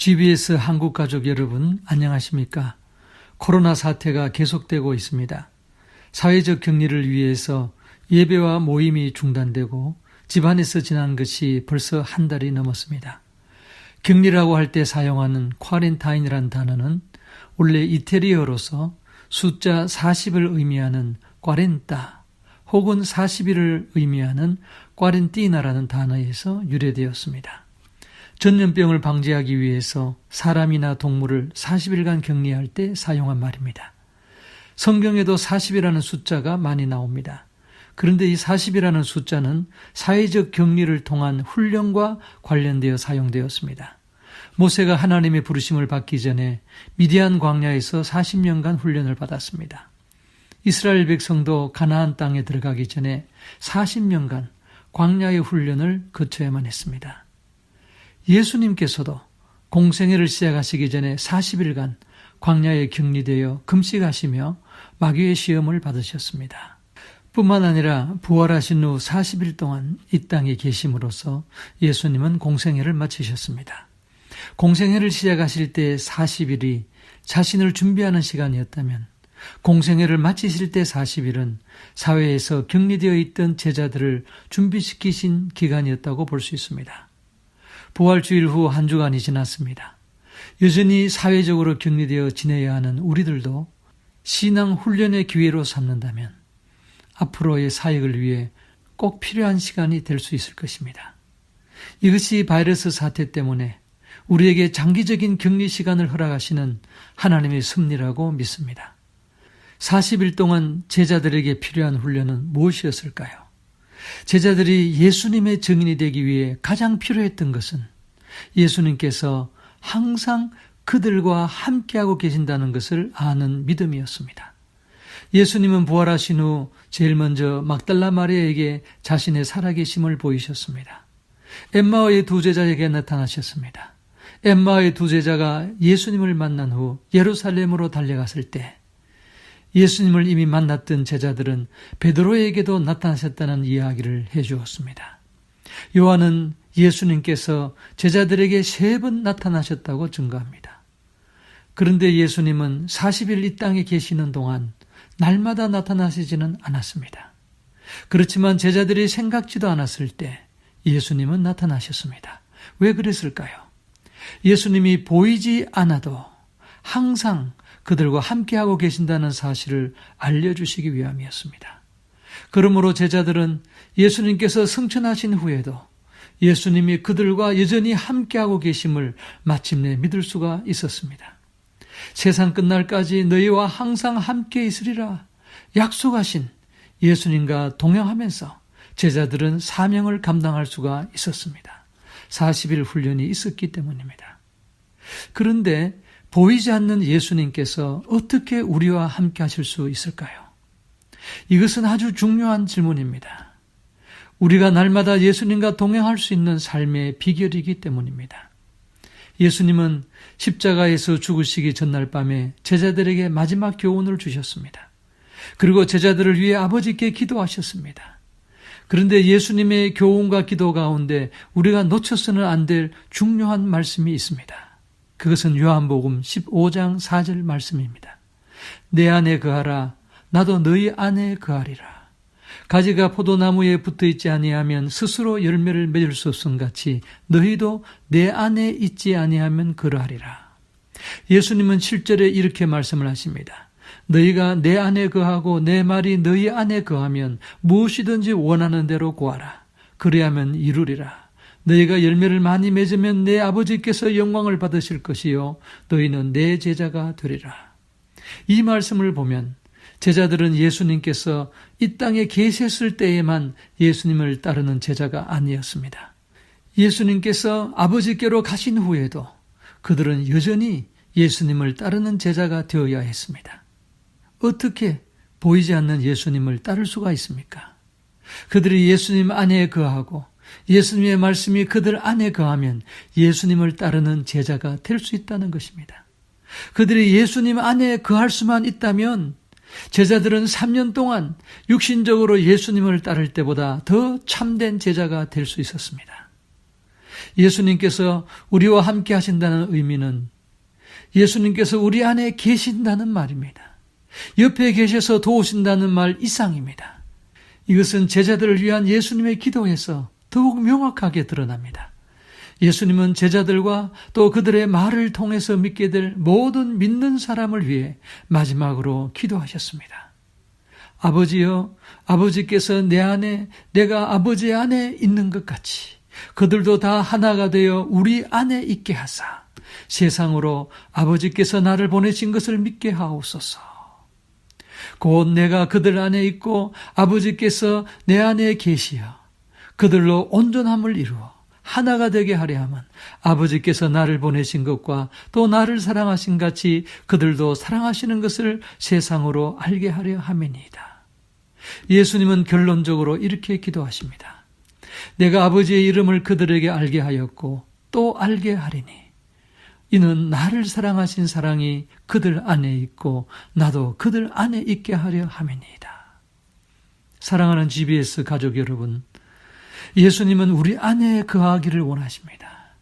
GBS 한국 가족 여러분 안녕하십니까? 코로나 사태가 계속되고 있습니다. 사회적 격리를 위해서 예배와 모임이 중단되고 집안에서 지난 것이 벌써 한 달이 넘었습니다. 격리라고 할 때 사용하는 쿼런타인이란 단어는 원래 이태리어로서 숫자 40을 의미하는 꽈렌타 혹은 40일을 의미하는 꽈렌티나라는 단어에서 유래되었습니다. 전염병을 방지하기 위해서 사람이나 동물을 40일간 격리할 때 사용한 말입니다. 성경에도 40이라는 숫자가 많이 나옵니다. 그런데 이 40이라는 숫자는 사회적 격리를 통한 훈련과 관련되어 사용되었습니다. 모세가 하나님의 부르심을 받기 전에 미디안 광야에서 40년간 훈련을 받았습니다. 이스라엘 백성도 가나안 땅에 들어가기 전에 40년간 광야의 훈련을 거쳐야만 했습니다. 예수님께서도 공생애를 시작하시기 전에 40일간 광야에 격리되어 금식하시며 마귀의 시험을 받으셨습니다. 뿐만 아니라 부활하신 후 40일 동안 이 땅에 계심으로써 예수님은 공생애를 마치셨습니다. 공생애를 시작하실 때 40일이 자신을 준비하는 시간이었다면 공생애를 마치실 때 40일은 사회에서 격리되어 있던 제자들을 준비시키신 기간이었다고 볼 수 있습니다. 부활주일 후 한 주간이 지났습니다. 여전히 사회적으로 격리되어 지내야 하는 우리들도 신앙 훈련의 기회로 삼는다면 앞으로의 사역을 위해 꼭 필요한 시간이 될 수 있을 것입니다. 이것이 바이러스 사태 때문에 우리에게 장기적인 격리 시간을 허락하시는 하나님의 섭리라고 믿습니다. 40일 동안 제자들에게 필요한 훈련은 무엇이었을까요? 제자들이 예수님의 증인이 되기 위해 가장 필요했던 것은 예수님께서 항상 그들과 함께하고 계신다는 것을 아는 믿음이었습니다. 예수님은 부활하신 후 제일 먼저 막달라 마리아에게 자신의 살아계심을 보이셨습니다. 엠마오의 두 제자에게 나타나셨습니다. 엠마오의 두 제자가 예수님을 만난 후 예루살렘으로 달려갔을 때 예수님을 이미 만났던 제자들은 베드로에게도 나타나셨다는 이야기를 해주었습니다. 요한은 예수님께서 제자들에게 3번 나타나셨다고 증거합니다. 그런데 예수님은 40일 이 땅에 계시는 동안 날마다 나타나시지는 않았습니다. 그렇지만 제자들이 생각지도 않았을 때 예수님은 나타나셨습니다. 왜 그랬을까요? 예수님이 보이지 않아도 항상 그들과 함께하고 계신다는 사실을 알려주시기 위함이었습니다. 그러므로 제자들은 예수님께서 승천하신 후에도 예수님이 그들과 여전히 함께하고 계심을 마침내 믿을 수가 있었습니다. 세상 끝날까지 너희와 항상 함께 있으리라 약속하신 예수님과 동행하면서 제자들은 사명을 감당할 수가 있었습니다. 40일 훈련이 있었기 때문입니다. 그런데 보이지 않는 예수님께서 어떻게 우리와 함께 하실 수 있을까요? 이것은 아주 중요한 질문입니다. 우리가 날마다 예수님과 동행할 수 있는 삶의 비결이기 때문입니다. 예수님은 십자가에서 죽으시기 전날 밤에 제자들에게 마지막 교훈을 주셨습니다. 그리고 제자들을 위해 아버지께 기도하셨습니다. 그런데 예수님의 교훈과 기도 가운데 우리가 놓쳐서는 안 될 중요한 말씀이 있습니다. 그것은 요한복음 15장 4절 말씀입니다. 내 안에 거하라 나도 너희 안에 거하리라. 가지가 포도나무에 붙어있지 아니하면 스스로 열매를 맺을 수 없음 같이 너희도 내 안에 있지 아니하면 그러하리라. 예수님은 7절에 이렇게 말씀을 하십니다. 너희가 내 안에 거하고 내 말이 너희 안에 거하면 무엇이든지 원하는 대로 구하라. 그리하면 이루리라. 너희가 열매를 많이 맺으면 내 아버지께서 영광을 받으실 것이요 너희는 내 제자가 되리라. 이 말씀을 보면 제자들은 예수님께서 이 땅에 계셨을 때에만 예수님을 따르는 제자가 아니었습니다. 예수님께서 아버지께로 가신 후에도 그들은 여전히 예수님을 따르는 제자가 되어야 했습니다. 어떻게 보이지 않는 예수님을 따를 수가 있습니까? 그들이 예수님 안에 거하고 예수님의 말씀이 그들 안에 거하면 예수님을 따르는 제자가 될 수 있다는 것입니다. 그들이 예수님 안에 거할 수만 있다면 제자들은 3년 동안 육신적으로 예수님을 따를 때보다 더 참된 제자가 될 수 있었습니다. 예수님께서 우리와 함께 하신다는 의미는 예수님께서 우리 안에 계신다는 말입니다. 옆에 계셔서 도우신다는 말 이상입니다. 이것은 제자들을 위한 예수님의 기도에서 더욱 명확하게 드러납니다. 예수님은 제자들과 또 그들의 말을 통해서 믿게 될 모든 믿는 사람을 위해 마지막으로 기도하셨습니다. 아버지여, 아버지께서 내 안에, 내가 아버지 안에 있는 것 같이 그들도 다 하나가 되어 우리 안에 있게 하사 세상으로 아버지께서 나를 보내신 것을 믿게 하옵소서. 곧 내가 그들 안에 있고 아버지께서 내 안에 계시어 그들로 온전함을 이루어 하나가 되게 하려 함은 아버지께서 나를 보내신 것과 또 나를 사랑하신 같이 그들도 사랑하시는 것을 세상으로 알게 하려 함이니이다. 예수님은 결론적으로 이렇게 기도하십니다. 내가 아버지의 이름을 그들에게 알게 하였고 또 알게 하리니 이는 나를 사랑하신 사랑이 그들 안에 있고 나도 그들 안에 있게 하려 함이니이다. 사랑하는 GBS 가족 여러분, 예수님은 우리 안에 거하기를 원하십니다.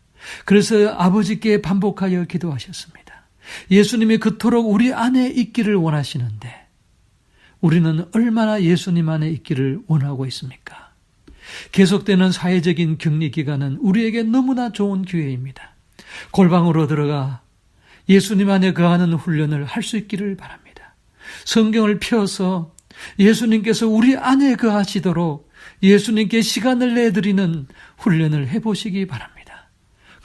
그래서 아버지께 반복하여 기도하셨습니다. 예수님이 그토록 우리 안에 있기를 원하시는데 우리는 얼마나 예수님 안에 있기를 원하고 있습니까? 계속되는 사회적인 격리 기간은 우리에게 너무나 좋은 기회입니다. 골방으로 들어가 예수님 안에 거하는 훈련을 할 수 있기를 바랍니다. 성경을 펴서 예수님께서 우리 안에 거하시도록 예수님께 시간을 내드리는 훈련을 해보시기 바랍니다.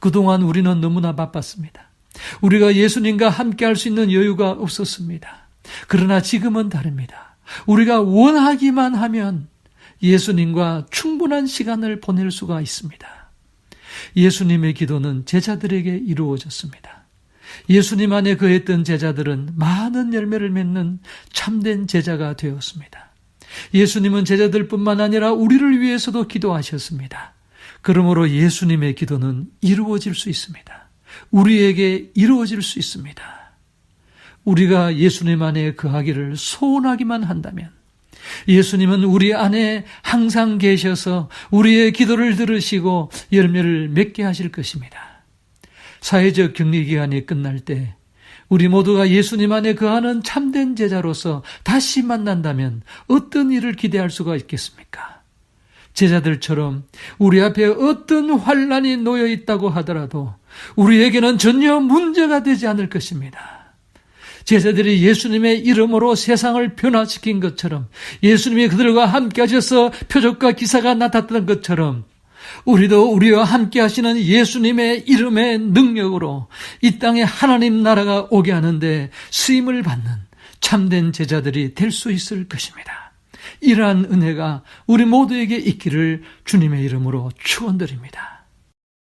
그동안 우리는 너무나 바빴습니다. 우리가 예수님과 함께 할 수 있는 여유가 없었습니다. 그러나 지금은 다릅니다. 우리가 원하기만 하면 예수님과 충분한 시간을 보낼 수가 있습니다. 예수님의 기도는 제자들에게 이루어졌습니다. 예수님 안에 거했던 제자들은 많은 열매를 맺는 참된 제자가 되었습니다. 예수님은 제자들뿐만 아니라 우리를 위해서도 기도하셨습니다. 그러므로 예수님의 기도는 이루어질 수 있습니다. 우리에게 이루어질 수 있습니다. 우리가 예수님 안에 거하기를 소원하기만 한다면 예수님은 우리 안에 항상 계셔서 우리의 기도를 들으시고 열매를 맺게 하실 것입니다. 사회적 격리기간이 끝날 때 우리 모두가 예수님 안에 거하는 참된 제자로서 다시 만난다면 어떤 일을 기대할 수가 있겠습니까? 제자들처럼 우리 앞에 어떤 환난이 놓여 있다고 하더라도 우리에게는 전혀 문제가 되지 않을 것입니다. 제자들이 예수님의 이름으로 세상을 변화시킨 것처럼 예수님이 그들과 함께 하셔서 표적과 기사가 나타났던 것처럼 우리도 우리와 함께 하시는 예수님의 이름의 능력으로 이 땅에 하나님 나라가 오게 하는데 쓰임을 받는 참된 제자들이 될 수 있을 것입니다. 이러한 은혜가 우리 모두에게 있기를 주님의 이름으로 축원드립니다.